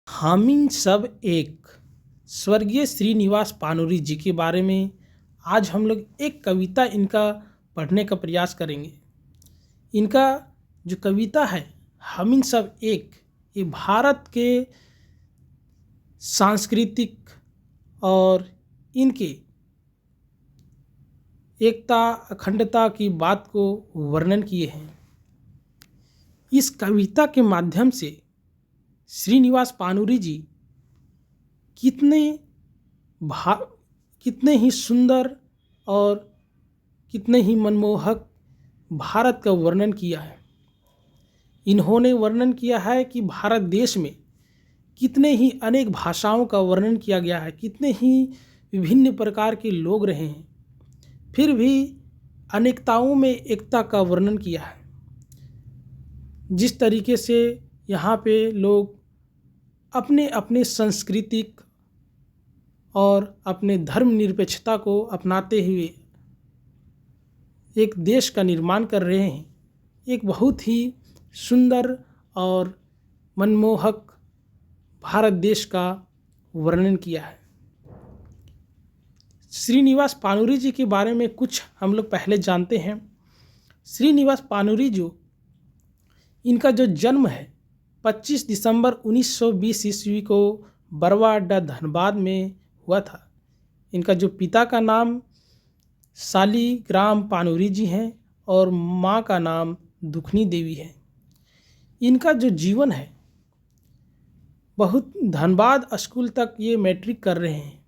हामिन सब एक स्वर्गीय श्रीनिवास पानूरी जी के बारे में आज हम लोग एक कविता इनका पढ़ने का प्रयास करेंगे। इनका जो कविता है हामिन सब एक, ये भारत के सांस्कृतिक और इनके एकता अखंडता की बात को वर्णन किए हैं। इस कविता के माध्यम से श्रीनिवास पानूरी जी कितने कितने ही सुंदर और कितने ही मनमोहक भारत का वर्णन किया है। इन्होंने वर्णन किया है कि भारत देश में कितने ही अनेक भाषाओं का वर्णन किया गया है, कितने ही विभिन्न प्रकार के लोग रहे हैं, फिर भी अनेकताओं में एकता का वर्णन किया है। जिस तरीके से यहाँ पे लोग अपने अपने सांस्कृतिक और अपने धर्मनिरपेक्षता को अपनाते हुए एक देश का निर्माण कर रहे हैं, एक बहुत ही सुंदर और मनमोहक भारत देश का वर्णन किया है। श्रीनिवास पानूरी जी के बारे में कुछ हम लोग पहले जानते हैं। श्रीनिवास पानूरी जो इनका जो जन्म है 25 दिसंबर 1920 ईस्वी को बरवा अड्डा धनबाद में हुआ था। इनका जो पिता का नाम शालीग्राम पानूरी जी हैं और माँ का नाम दुखनी देवी है। इनका जो जीवन है बहुत धनबाद स्कूल तक ये मैट्रिक कर रहे हैं।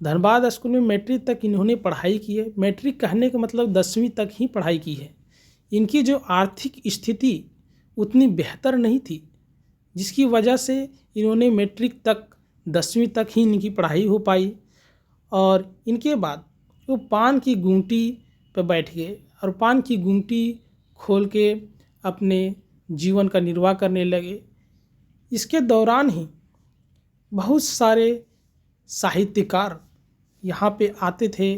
धनबाद स्कूल में मैट्रिक तक इन्होंने पढ़ाई की है। मैट्रिक कहने का मतलब 10वीं तक ही पढ़ाई की है। इनकी जो आर्थिक स्थिति उतनी बेहतर नहीं थी, जिसकी वजह से इन्होंने मैट्रिक तक 10वीं तक ही इनकी पढ़ाई हो पाई और इनके बाद वो पान की गुमटी पर बैठ गए और पान की गुमटी खोल के अपने जीवन का निर्वाह करने लगे। इसके दौरान ही बहुत सारे साहित्यकार यहाँ पे आते थे,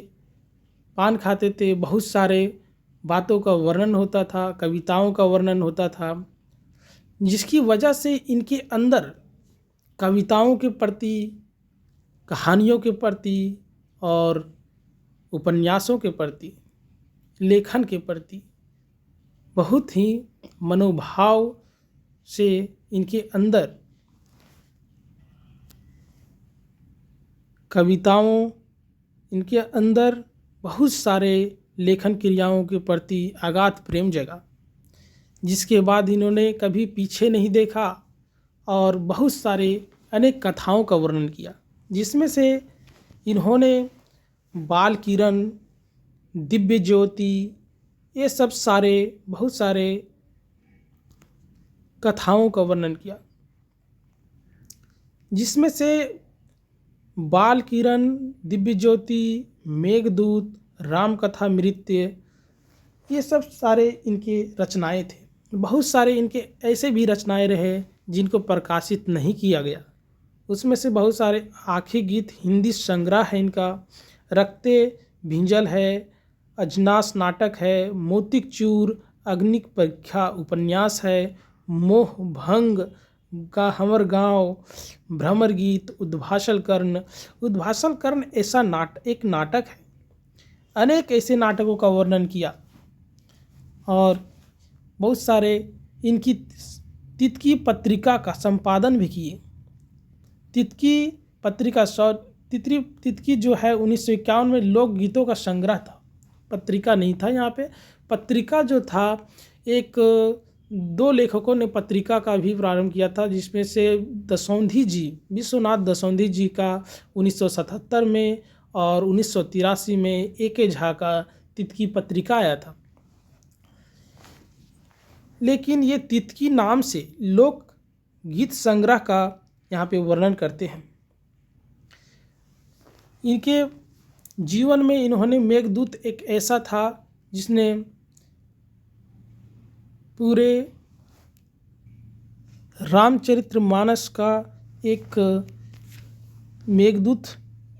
पान खाते थे, बहुत सारे बातों का वर्णन होता था, कविताओं का वर्णन होता था, जिसकी वजह से इनके अंदर कविताओं के प्रति, कहानियों के प्रति और उपन्यासों के प्रति, लेखन के प्रति बहुत ही मनोभाव से इनके अंदर कविताओं, इनके अंदर बहुत सारे लेखन क्रियाओं के प्रति अगाध प्रेम जगा, जिसके बाद इन्होंने कभी पीछे नहीं देखा और बहुत सारे अनेक कथाओं का वर्णन किया, जिसमें से इन्होंने बाल किरण, दिव्य ज्योति, ये सब सारे बहुत सारे कथाओं का वर्णन किया, जिसमें से बाल किरण, दिव्य ज्योति, मेघदूत, राम कथा नृत्य, ये सब सारे इनके रचनाएं थे। बहुत सारे इनके ऐसे भी रचनाएं रहे जिनको प्रकाशित नहीं किया गया। उसमें से बहुत सारे आखिरी गीत हिंदी संग्रह है इनका, रक्ते भिंजल है, अजनास नाटक है, मोतिक चूर, अग्निक परीक्षा उपन्यास है, मोह भंग का हमर गांव, भ्रमर गीत, उद्भासल कर्ण ऐसा एक नाटक है। अनेक ऐसे नाटकों का वर्णन किया और बहुत सारे इनकी तितकी पत्रिका का संपादन भी किए। तितकी पत्रिका तितकी जो है 1951 में लोकगीतों का संग्रह था, पत्रिका नहीं था। यहाँ पे पत्रिका जो था, एक दो लेखकों ने पत्रिका का भी प्रारंभ किया था, जिसमें से दसौंधी जी, विश्वनाथ दसौंधी जी का 1977 में और 1983 में ए.के. झा का तितकी पत्रिका आया था। लेकिन ये तितकी नाम से लोक गीत संग्रह का यहाँ पे वर्णन करते हैं। इनके जीवन में इन्होंने मेघदूत एक ऐसा था जिसने पूरे रामचरितमानस का एक मेघदूत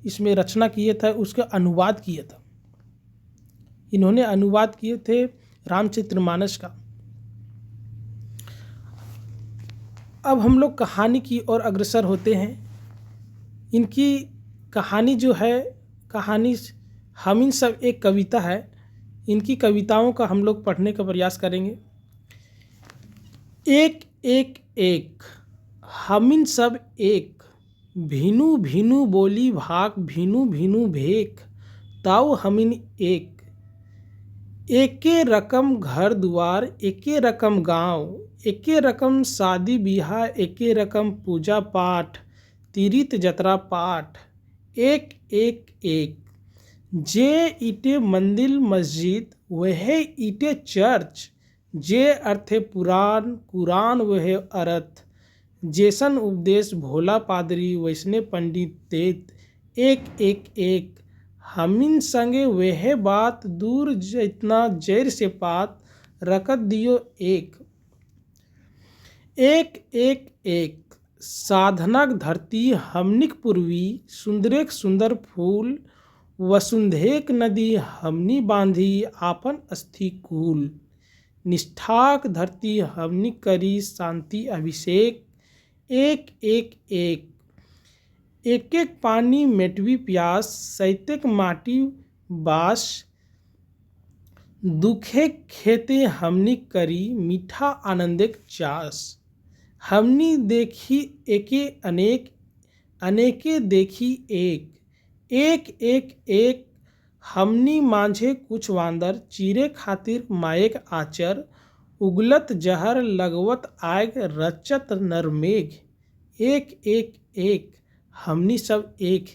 इसमें रचना किए था, उसका अनुवाद किया था। इन्होंने अनुवाद किए थे रामचरितमानस का। अब हम लोग कहानी की ओर अग्रसर होते हैं। इनकी कहानी जो है, कहानी हम इन सब एक कविता है। इनकी कविताओं का हम लोग पढ़ने का प्रयास करेंगे। एक एक एक हम इन सब एक, भिनु भिनु बोली भाग भिनु भिनु भेक, ताऊ हमिन एक। एके रकम घर दुआर, एके रकम गांव, एके रकम शादी बिहा, एके रकम पूजा पाठ, तीरित जतरा पाठ। एक एक एक जे ईटे मंदिर मस्जिद, वह ईटे चर्च, जे अर्थे पुराण कुरान वह अर्थ, जैसन उपदेश भोला पादरी वैसने पंडित देत। एक एक एक हमिन संगे वह बात, दूर जितना जैर से पात, रकत दियो एक। एक एक एक साधनक धरती हमनिक पूर्वी, सुंदरेक सुंदर फूल, वसुंधेक नदी हमनी बांधी आपन अस्थि कूल। निष्ठाक धरती हमनी करी शांति अभिषेक। एक एक एक एक एक पानी मेटवी प्यास, सैतेक माटी बास, दुखे खेते हमनी करी मीठा आनंदिक चास। हमनी देखी एके अनेक, अनेके देखी एक। एक एक एक हमनी मांझे कुछ वांदर, चीरे खातिर मायक आचर, उगलत जहर लगवत आग, रचत नरमेघ। एक एक एक हमनी सब एक।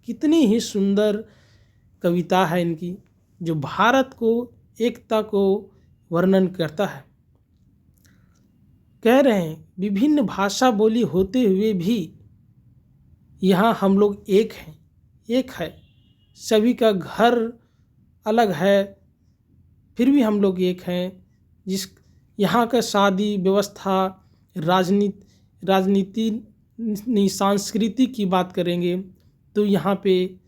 कितनी ही सुंदर कविता है इनकी, जो भारत को एकता को वर्णन करता है। कह रहे हैं विभिन्न भाषा बोली होते हुए भी यहाँ हम लोग एक हैं, एक है। सभी का घर अलग है, फिर भी हम लोग एक हैं। जिस यहाँ का शादी व्यवस्था, राजनीति संस्कृति की बात करेंगे तो यहाँ पे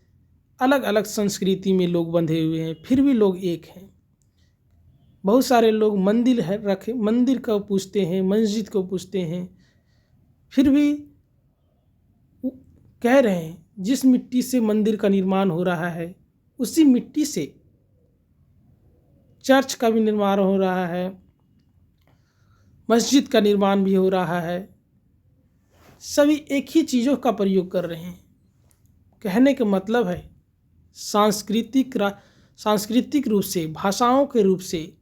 अलग अलग संस्कृति में लोग बंधे हुए हैं, फिर भी लोग एक हैं। बहुत सारे लोग मंदिर है रखे, मंदिर को पूजते हैं, मस्जिद को पूजते हैं, फिर भी कह रहे हैं जिस मिट्टी से मंदिर का निर्माण हो रहा है, उसी मिट्टी से चर्च का भी निर्माण हो रहा है, मस्जिद का निर्माण भी हो रहा है। सभी एक ही चीज़ों का प्रयोग कर रहे हैं। कहने का मतलब है सांस्कृतिक रूप से, भाषाओं के रूप से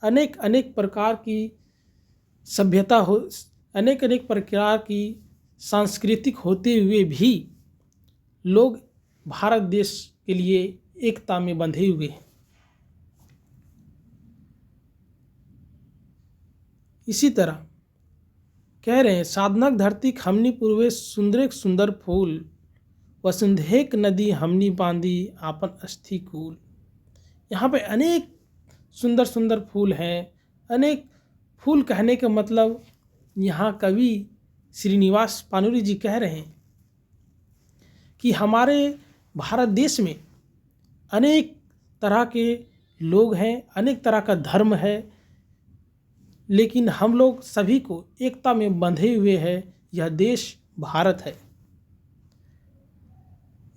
अनेक अनेक प्रकार की सभ्यता हो, अनेक अनेक प्रकार की सांस्कृतिक होते हुए भी लोग भारत देश के लिए एकता में बंधे हुए हैं। इसी तरह कह रहे हैं साधनक धरती हमनी पूर्वे, सुंदरेक सुंदर फूल, वसुंधेक नदी हमनी बांधी आपन अस्थि कूल। यहाँ पे अनेक सुंदर सुंदर फूल हैं। अनेक फूल कहने का मतलब यहाँ कवि श्रीनिवास पानुरी जी कह रहे हैं कि हमारे भारत देश में अनेक तरह के लोग हैं, अनेक तरह का धर्म है, लेकिन हम लोग सभी को एकता में बंधे हुए हैं। यह देश भारत है।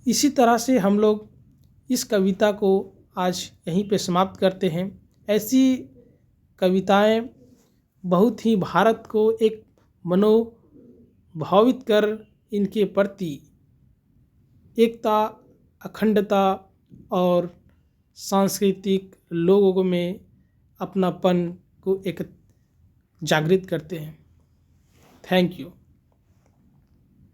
इसी तरह से हम लोग इस कविता को आज यहीं पे समाप्त करते हैं। ऐसी कविताएं बहुत ही भारत को एक मनोभावित कर इनके प्रति एकता, अखंडता और सांस्कृतिक लोगों में अपनापन को एक जागृत करते हैं। Thank you.